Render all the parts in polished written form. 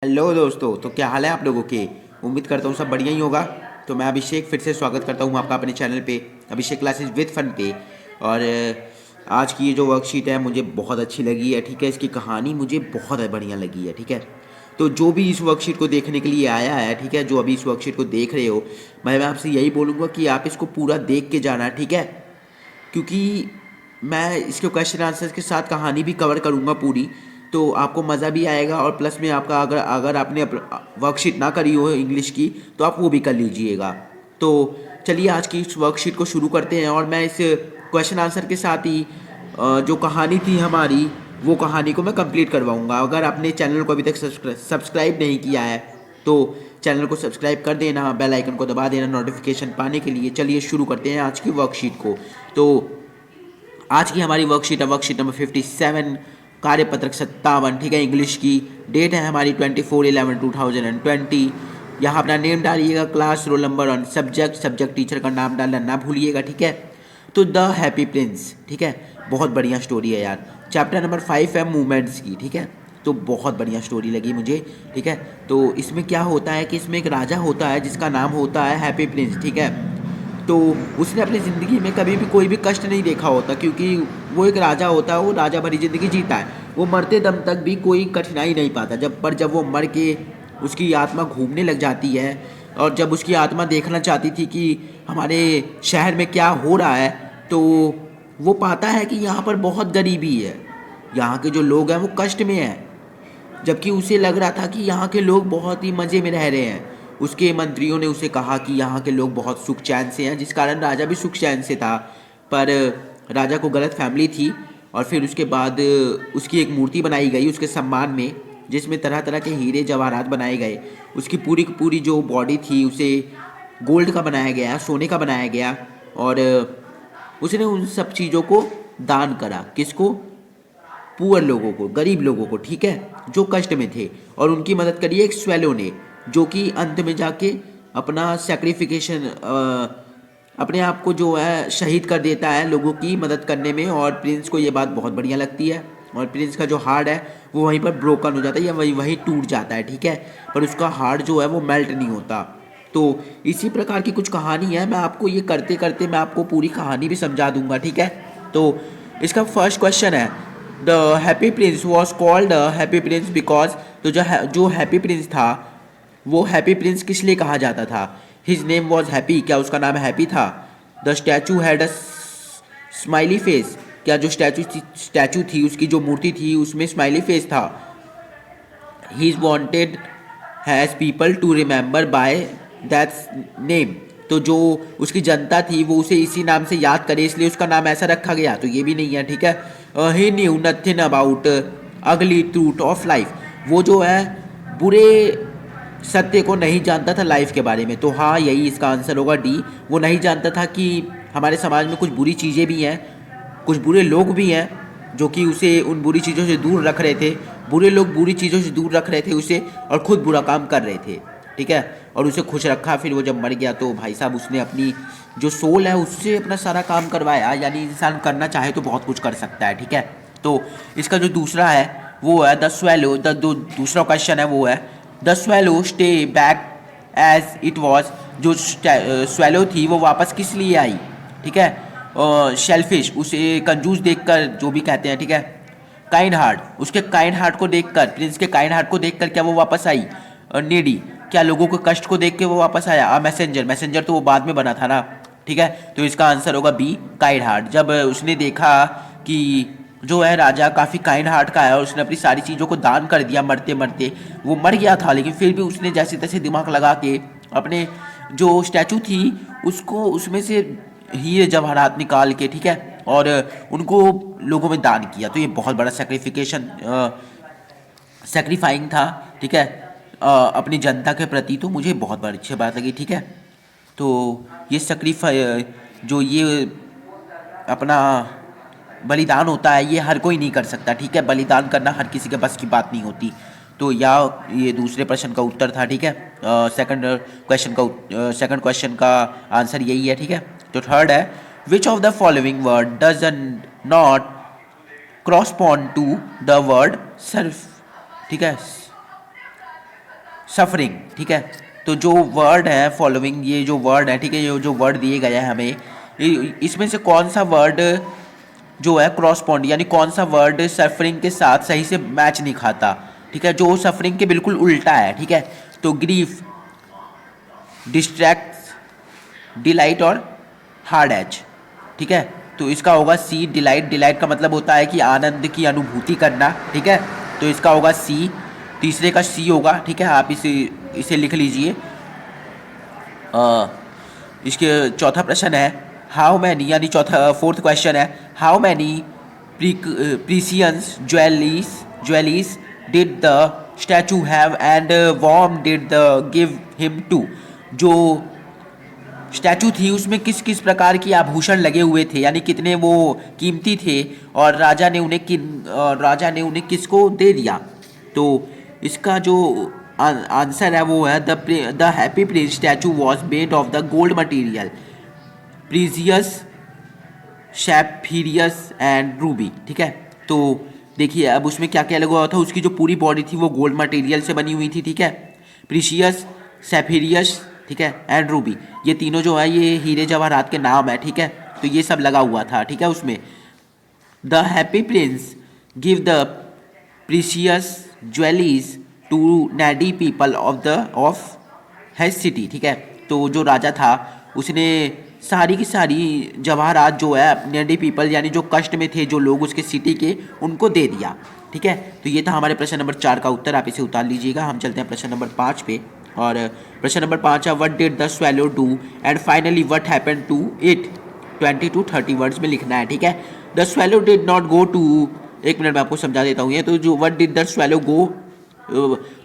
Hello दोस्तों, तो क्या हाल है आप लोगों के। उम्मीद करता हूँ सब बढ़िया ही होगा। तो मैं अभिषेक फिर से स्वागत करता हूँ आपका अपने चैनल पे, अभिषेक क्लासेस विद फन पे। और आज की ये जो वर्कशीट है मुझे बहुत अच्छी लगी है। ठीक है, इसकी कहानी मुझे बहुत बढ़िया लगी है। ठीक है, तो जो भी इस वर्कशीट को देखने के लिए आया है, ठीक है, जो अभी इस वर्कशीट को देख रहे हो, मैं आपसे यही बोलूँगा कि आप इसको पूरा देख के जाना। ठीक है, क्योंकि मैं इसके क्वेश्चन आंसर्स के साथ कहानी भी कवर करूँगा पूरी। तो आपको मज़ा भी आएगा और प्लस में आपका अगर अगर आपने वर्कशीट ना करी हो इंग्लिश की तो आप वो भी कर लीजिएगा। तो चलिए आज की इस वर्कशीट को शुरू करते हैं। और मैं इस क्वेश्चन आंसर के साथ ही जो कहानी थी हमारी वो कहानी को मैं कंप्लीट करवाऊँगा। अगर आपने चैनल को अभी तक सब्सक्राइब नहीं किया है तो चैनल को सब्सक्राइब कर देना, बेल आइकन को दबा देना नोटिफिकेशन पाने के लिए। चलिए शुरू करते हैं आज की वर्कशीट को। तो आज की हमारी वर्कशीट है वर्कशीट नंबर 57, कार्यपत्रक 57। ठीक है, इंग्लिश की। डेट है हमारी 24/11/2020। यहाँ अपना नेम डालिएगा, क्लास, रोल नंबर और सब्जेक्ट टीचर का नाम डालना ना भूलिएगा। ठीक है, तो द हैप्पी प्रिंस। ठीक है, बहुत बढ़िया स्टोरी है यार। चैप्टर नंबर 5 है मूवमेंट्स की। ठीक है, तो बहुत बढ़िया स्टोरी लगी मुझे। ठीक है, तो इसमें क्या होता है कि इसमें एक राजा होता है जिसका नाम होता है हैप्पी प्रिंस। ठीक है, तो उसने अपनी ज़िंदगी में कभी भी कोई भी कष्ट नहीं देखा होता, क्योंकि वो एक राजा होता है, वो राजा भरी ज़िंदगी जीता है। वो मरते दम तक भी कोई कठिनाई नहीं पाता। जब वो मर के उसकी आत्मा घूमने लग जाती है और जब उसकी आत्मा देखना चाहती थी कि हमारे शहर में क्या हो रहा है, तो वो पाता है कि यहाँ पर बहुत गरीबी है, यहाँ के जो लोग हैं वो कष्ट में हैं। जबकि उसे लग रहा था कि यहाँ के लोग बहुत ही मज़े में रह रहे हैं। उसके मंत्रियों ने उसे कहा कि यहाँ के लोग बहुत सुख चैन से हैं, जिस कारण राजा भी सुख चैन से था। पर राजा को गलत फैमिली थी। और फिर उसके बाद उसकी एक मूर्ति बनाई गई उसके सम्मान में, जिसमें तरह तरह के हीरे जवाहरात बनाए गए। उसकी पूरी की पूरी जो बॉडी थी उसे गोल्ड का बनाया गया, सोने का बनाया गया। और उसने उन सब चीज़ों को दान करा। किसको? पुअर लोगों को, गरीब लोगों को। ठीक है, जो कष्ट में थे। और उनकी मदद करी एक स्वेलो ने, जो कि अंत में जाके अपना सेक्रिफिकेशन, अपने आप को जो है शहीद कर देता है लोगों की मदद करने में। और प्रिंस को ये बात बहुत बढ़िया लगती है। और प्रिंस का जो हार्ट है वो वहीं पर ब्रोकन हो जाता है या वहीं वहीं टूट जाता है। ठीक है, पर उसका हार्ट जो है वो मेल्ट नहीं होता। तो इसी प्रकार की कुछ कहानी है। मैं आपको ये करते करते मैं आपको पूरी कहानी भी समझा दूंगा। ठीक है, तो इसका फर्स्ट क्वेश्चन है, the happy Prince was called happy Prince because. तो जो हैप्पी प्रिंस था वो हैप्पी प्रिंस किस लिए कहा जाता था? हिज नेम वॉज हैप्पी, क्या उसका नाम हैप्पी था? The statue had a smiley face, क्या जो स्टैचू थी उसकी जो मूर्ति थी उसमें स्माइली फेस था? He is wanted has people to remember by that's name, तो जो उसकी जनता थी वो उसे इसी नाम से याद करे इसलिए उसका नाम ऐसा रखा गया, तो ये भी नहीं है। ठीक है, ही न्यू नथिंग अबाउट अगली ट्रूथ ऑफ लाइफ, वो जो है बुरे सत्य को नहीं जानता था लाइफ के बारे में। तो हाँ, यही इसका आंसर होगा, डी। वो नहीं जानता था कि हमारे समाज में कुछ बुरी चीज़ें भी हैं, कुछ बुरे लोग भी हैं जो कि उसे उन बुरी चीज़ों से दूर रख रहे थे। बुरे लोग बुरी चीज़ों से दूर रख रहे थे उसे और ख़ुद बुरा काम कर रहे थे। ठीक है, और उसे खुश रखा। फिर वो जब मर गया तो भाई साहब उसने अपनी जो सोल है उससे अपना सारा काम करवाया। यानी इंसान करना चाहे तो बहुत कुछ कर सकता है। ठीक है, तो इसका जो दूसरा है वो है द स्वेलो। दूसरा क्वेश्चन है वो है the swallow stay back as it was, जो स्वेलो थी वो वापस किस लिए आई? ठीक है, शेलफिश, उसे कंजूस देखकर जो भी कहते हैं। ठीक है, काइंड हार्ट, उसके काइंड हार्ट को देखकर, प्रिंस के काइंड हार्ट को देखकर क्या वो वापस आई? नीडी, क्या लोगों के कष्ट को देख के वो वापस आया? मैसेंजर, मैसेंजर तो वो बाद में बना था ना। ठीक है, तो इसका आंसर होगा बी, काइंड हार्ट। जब उसने देखा कि जो है राजा काफ़ी काइंड हार्ट का है और उसने अपनी सारी चीज़ों को दान कर दिया मरते मरते, वो मर गया था लेकिन फिर भी उसने जैसे तैसे दिमाग लगा के अपने जो स्टैचू थी उसको उसमें से हीरे जवाहरात निकाल के, ठीक है, और उनको लोगों में दान किया। तो ये बहुत बड़ा सेक्रीफाइंग था। ठीक है, अपनी जनता के प्रति। तो मुझे बहुत बड़ी अच्छी बात लगी। ठीक है, तो ये सेक्रीफाई जो ये अपना बलिदान होता है ये हर कोई नहीं कर सकता। ठीक है, बलिदान करना हर किसी के बस की बात नहीं होती। तो या ये दूसरे प्रश्न का उत्तर था। ठीक है, सेकंड क्वेश्चन का आंसर यही है। ठीक है, तो थर्ड है which of the following word does not correspond to the word surf. ठीक है, सफरिंग, ठीक है। तो जो वर्ड है फॉलोइंग, ये जो वर्ड है, ठीक है, ये जो वर्ड दिए गए हैं हमें, इसमें से कौन सा वर्ड जो है क्रॉसपॉन्ड, यानी कौन सा वर्ड सफरिंग के साथ सही से मैच नहीं खाता, ठीक है, जो सफरिंग के बिल्कुल उल्टा है, ठीक है। तो ग्रीफ, डिस्ट्रैक्ट, डिलाइट और हार्ड एज, ठीक है। तो इसका होगा सी, डिलाइट। डिलाइट का मतलब होता है कि आनंद की अनुभूति करना, ठीक है। तो इसका होगा सी, तीसरे का सी होगा, ठीक है। आप इसे लिख लीजिए। इसके चौथा प्रश्न है हाउ मैनी, यानी फोर्थ क्वेश्चन है how many precious jewels did the statue have and whom did the give him to. जो स्टैचू थी उसमें किस किस प्रकार की आभूषण लगे हुए थे, यानी कितने वो कीमती थे, और राजा ने उन्हें किसको दे दिया। तो इसका जो आंसर है वो है the happy prince statue was made of the gold material, precious, sapphires and ruby, ठीक है। तो देखिए अब उसमें क्या क्या लगा हुआ था, उसकी जो पूरी बॉडी थी वो गोल्ड मटेरियल से बनी हुई थी, ठीक है। प्रीशियस, सैफिरियस, ठीक है, एंड रूबी, ये तीनों जो है ये हीरे जवाहरात के नाम है, ठीक है। तो ये सब लगा हुआ था, ठीक है। उसमें the happy prince give the precious jewels to needy people of his city, ठीक है। तो जो राजा था उसने सारी की सारी जवाहरात जो है नैडी पीपल, यानी जो कष्ट में थे जो लोग उसके सिटी के, उनको दे दिया, ठीक है। तो ये था हमारे प्रश्न नंबर 4 का उत्तर, आप इसे उतार लीजिएगा। हम चलते हैं प्रश्न नंबर 5 पे, और प्रश्न नंबर 5 है what did the swallow do and finally what happened to it. 20 to 30 words में लिखना है, ठीक है। The swallow did not go to, एक मिनट में आपको समझा देता हूँ ये। तो जो what did the swallow go,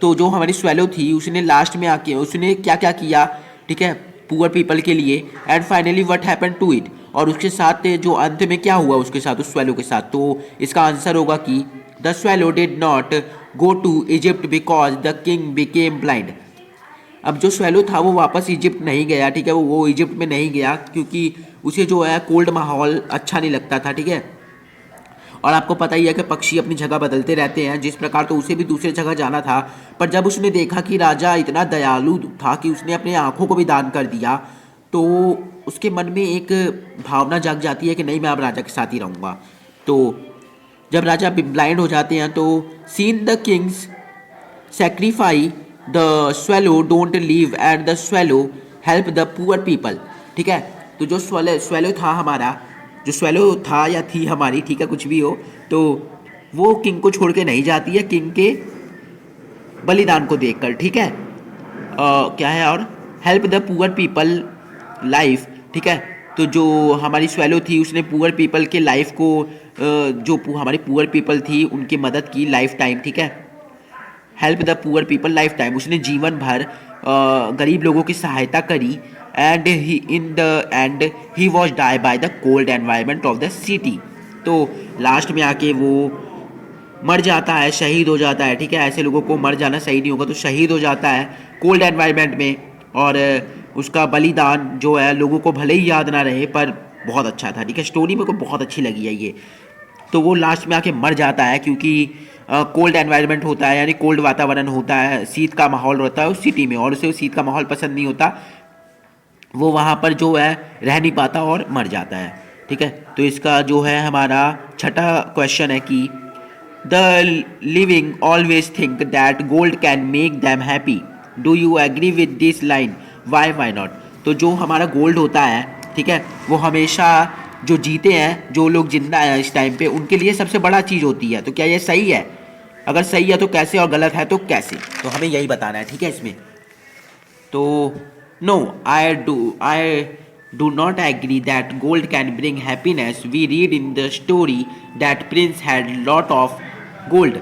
तो जो हमारी स्वेलो थी उसने लास्ट में आके उसने क्या क्या किया, ठीक है, पुअर पीपल के लिए। And finally what happened to it, और उसके साथ जो अंत में क्या हुआ उसके साथ, उस स्वेलो के साथ। तो इसका आंसर होगा कि the swallow did not go to Egypt because the king became blind. अब जो स्वेलो था वो वापस इजिप्ट नहीं गया, ठीक है, वो इजिप्ट में नहीं गया क्योंकि उसे जो है कोल्ड माहौल अच्छा नहीं लगता था, ठीक है। और आपको पता ही है कि पक्षी अपनी जगह बदलते रहते हैं, जिस प्रकार तो उसे भी दूसरी जगह जाना था। पर जब उसने देखा कि राजा इतना दयालु था कि उसने अपनी आंखों को भी दान कर दिया, तो उसके मन में एक भावना जाग जाती है कि नहीं, मैं अब राजा के साथ ही रहूँगा। तो जब राजा ब्लाइंड हो जाते हैं तो seen the Kings sacrifice the swallow don't leave and the swallow help the poor people, ठीक है। तो जो स्वेलो था हमारा, जो स्वेलो था या थी हमारी, ठीक है, कुछ भी हो, तो वो किंग को छोड़ के नहीं जाती है, किंग के बलिदान को देखकर, ठीक है। क्या है, और help the poor people life, ठीक है। तो जो हमारी स्वेलो थी उसने पुअर पीपल के लाइफ को, जो हमारी पुअर पीपल थी उनकी मदद की लाइफ टाइम, ठीक है। Help the poor people life time, उसने जीवन भर गरीब लोगों की सहायता करी। And he was die by the cold environment of the city. तो लास्ट में आके वो मर जाता है, शहीद हो जाता है, ठीक है। ऐसे लोगों को मर जाना सही नहीं होगा, तो शहीद हो जाता है कोल्ड एनवायरनमेंट में। और उसका बलिदान जो है लोगों को भले ही याद ना रहे पर बहुत अच्छा था, ठीक है। स्टोरी मेरे को बहुत अच्छी लगी है ये। तो वो लास्ट में आके मर जाता है क्योंकि कोल्ड एनवायरनमेंट होता है, यानी कोल्ड वातावरण होता है, शीत का माहौल होता है उस सिटी में, और उसे शीत का माहौल पसंद नहीं होता, वो वहाँ पर जो है रह नहीं पाता और मर जाता है, ठीक है। तो इसका जो है हमारा छठा क्वेश्चन है कि the living always think that gold can make them happy, do you agree with this line, why not. तो जो हमारा गोल्ड होता है, ठीक है, वो हमेशा जो जीते हैं, जो लोग जिंदा हैं इस टाइम पे, उनके लिए सबसे बड़ा चीज़ होती है। तो क्या ये सही है? अगर सही है तो कैसे, और गलत है तो कैसे? तो हमें यही बताना है, ठीक है इसमें। तो no, I do not agree that gold can bring happiness. We read in the story that prince had lot of gold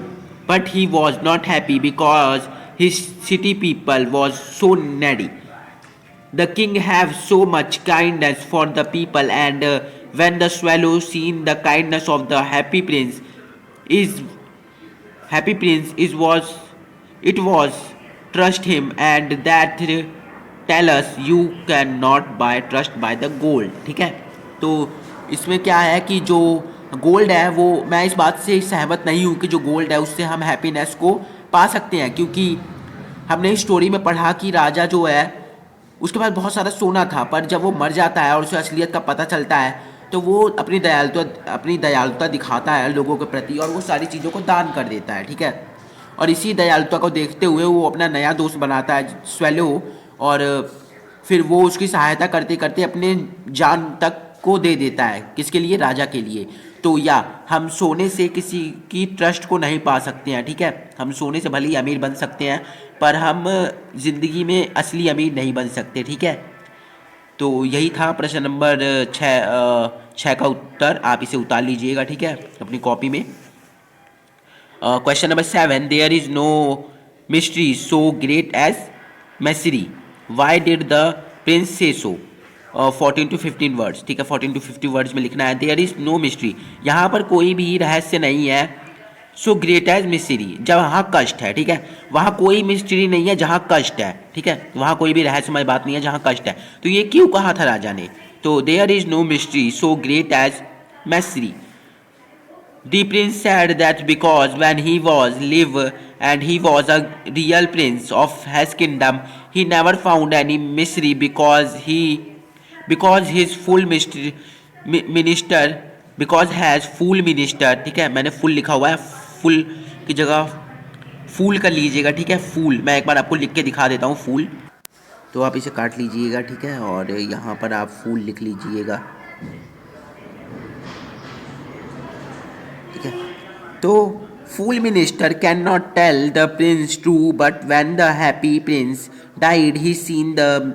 but he was not happy because his city people was so needy. The king have so much kindness for the people, and when the swallow seen the kindness of the happy prince, it was trust him, and that tell us you cannot buy trust by the gold, ठीक है। तो इसमें क्या है कि जो gold है वो, मैं इस बात से सहमत नहीं हूँ कि जो गोल्ड है उससे हम हैप्पीनेस को पा सकते हैं, क्योंकि हमने इस स्टोरी में पढ़ा कि राजा जो है उसके पास बहुत सारा सोना था, पर जब वो मर जाता है और उसे असलियत का पता चलता है तो वो अपनी दयालुता दिखाता है लोगों के प्रति और वो सारी चीज़ों को दान कर देता है, ठीक है। और इसी दयालुता को देखते हुए वो अपना नया दोस्त बनाता है स्वेलो, और फिर वो उसकी सहायता करते करते अपने जान तक को दे देता है, किसके लिए? राजा के लिए। तो या हम सोने से किसी की ट्रस्ट को नहीं पा सकते हैं, ठीक है। हम सोने से भले ही अमीर बन सकते हैं पर हम ज़िंदगी में असली अमीर नहीं बन सकते, ठीक है। तो यही था प्रश्न नंबर 6 का उत्तर। आप इसे उतार लीजिएगा, ठीक है, अपनी कॉपी में। Question number 7, there is no mystery so great as misery, why did the prince say so? 14 to 15 words, ठीक है, 14 to 50 वर्ड्स में लिखना है। देयर इज नो मिस्ट्री, यहाँ पर कोई भी रहस्य नहीं है। सो ग्रेट एज मिस्ट्री, जहाँ कष्ट है, ठीक है, वहाँ कोई मिस्ट्री नहीं है जहाँ कष्ट है, ठीक है, वहाँ कोई भी रहस्यमय बात नहीं है जहाँ कष्ट है। तो ये क्यों कहा था राजा ने? तो there is no mystery so great as mystery, the prince said that because when he was live and he was a real prince of his kingdom, he never found any mystery because his full minister because has full minister, ठीक है, मैंने full लिखा हुआ है, full की जगह फूल कर लीजिएगा, ठीक है, फूल। मैं एक बार आपको लिख के दिखा देता हूँ, फूल। तो आप इसे काट लीजिएगा, ठीक है, और यहाँ पर आप फूल लिख लीजिएगा, ठीक है। तो fool minister can not tell the prince true, but when the happy prince died he seen the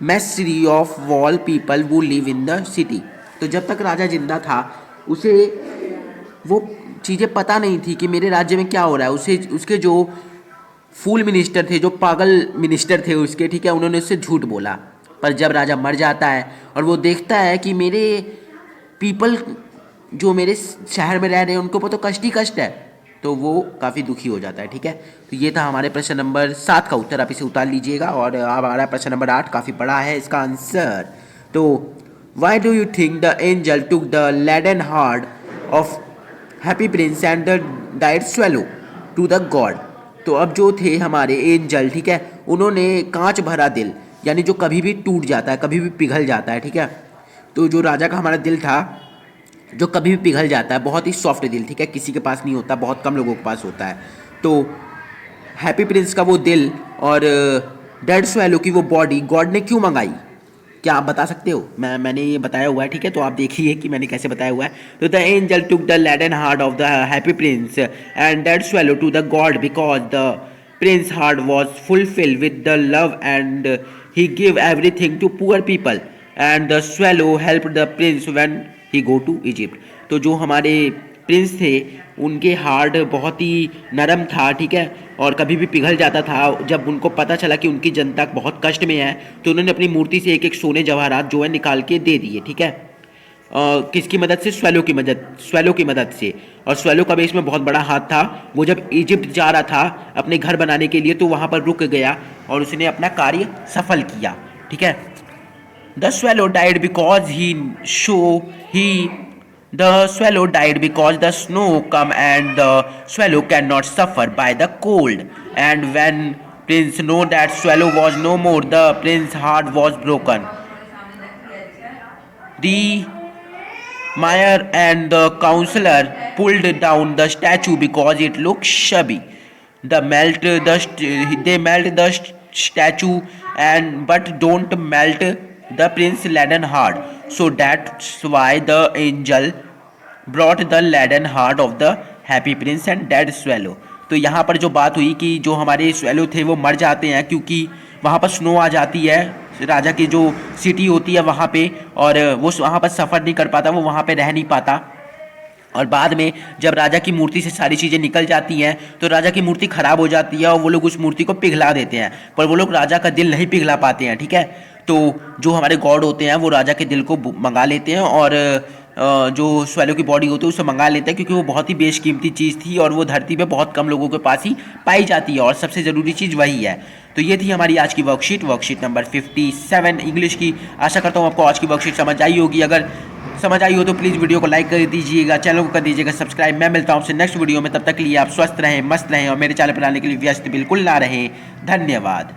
mystery of all people वो लिव इन द सिटी। तो जब तक राजा जिंदा था उसे वो चीज़ें पता नहीं थी कि मेरे राज्य में क्या हो रहा है। उसे उसके जो फूल मिनिस्टर थे, जो पागल मिनिस्टर थे उसके, ठीक है, उन्होंने उससे झूठ बोला। पर जब राजा मर जाता है और वो देखता है कि मेरे पीपल जो मेरे शहर में रह रहे हैं उनको तो कष्ट ही कष्ट है, तो वो काफ़ी दुखी हो जाता है, ठीक है। तो ये था हमारे प्रश्न नंबर 7 का उत्तर। आप इसे उतार लीजिएगा। और अब आ रहा है प्रश्न नंबर 8, काफ़ी बड़ा है इसका आंसर। तो why do you think the angel took the laden heart of happy prince and the died swallow to the God? तो अब जो थे हमारे एंजल, ठीक है, उन्होंने कांच भरा दिल, यानी जो कभी भी टूट जाता है, कभी भी पिघल जाता है, ठीक है। तो जो राजा का हमारा दिल था जो कभी भी पिघल जाता है, बहुत ही सॉफ्ट दिल, ठीक है, किसी के पास नहीं होता, बहुत कम लोगों के पास होता है। तो हैप्पी प्रिंस का वो दिल और डेड स्वेलो की वो बॉडी गॉड ने क्यों मंगाई? क्या आप बता सकते हो? मैंने ये बताया हुआ है, ठीक है, तो आप देखिए कि मैंने कैसे बताया हुआ है। तो the angel took the laden heart of the happy prince and dead swallow to the God because the prince heart was fulfilled with the love and he give everything to poor people and the swallow help the prince when he go to Egypt. तो जो हमारे Prince थे उनके heart बहुत ही नरम था, ठीक है, और कभी भी पिघल जाता था। जब उनको पता चला कि उनकी जनता बहुत कष्ट में है तो उन्होंने अपनी मूर्ति से एक एक सोने जवाहरात जो है निकाल के दे दिए, ठीक है। किसकी मदद से? स्वेलो की मदद से। और स्वेलो का भी इसमें बहुत बड़ा हाथ था। वो जब इजिप्ट जा रहा था अपने घर बनाने के लिए तो वहाँ पर रुक गया और उसने अपना कार्य सफल किया, ठीक है। The swallow died because the snow come and the swallow cannot suffer by the cold. And when prince know that swallow was no more, the prince's heart was broken. The mayor and the councillor pulled down the statue because it looked shabby. They melt the statue and but don't melt the prince leaden heart. So that's why the angel brought the leaden heart of the happy prince and dead swallow. तो यहाँ पर जो बात हुई कि जो हमारे swallow थे वो मर जाते हैं क्योंकि वहाँ पर स्नो आ जाती है, राजा की जो सिटी होती है वहाँ पे, और वो वहाँ पर सफ़र नहीं कर पाता, वो वहाँ पे रह नहीं पाता। और बाद में जब राजा की मूर्ति से सारी चीज़ें निकल जाती हैं तो राजा की मूर्ति ख़राब हो जाती है और वो लोग उस मूर्ति को पिघला देते हैं, पर वो लोग राजा का दिल नहीं पिघला पाते हैं, ठीक है। तो जो हमारे गॉड होते हैं वो राजा के दिल को मंगा लेते हैं और जो स्वेलो की बॉडी होती है उसे मंगा लेते हैं क्योंकि वो बहुत ही बेशकीमती चीज़ थी और वो धरती पे बहुत कम लोगों के पास ही पाई जाती है और सबसे ज़रूरी चीज़ वही है। तो ये थी हमारी आज की वर्कशीट नंबर 57 इंग्लिश की। आशा करता हूँ आपको आज की वर्कशीट समझ आई होगी। अगर समझ आई हो तो प्लीज़ वीडियो को लाइक कर दीजिएगा, चैनल को कर दीजिएगा सब्सक्राइब। मैं मिलता हूँ आपसे नेक्स्ट वीडियो में, तब तक के लिए आप स्वस्थ रहें, मस्त रहें और मेरे चैनल पर आने के लिए व्यस्त बिल्कुल ना रहें। धन्यवाद।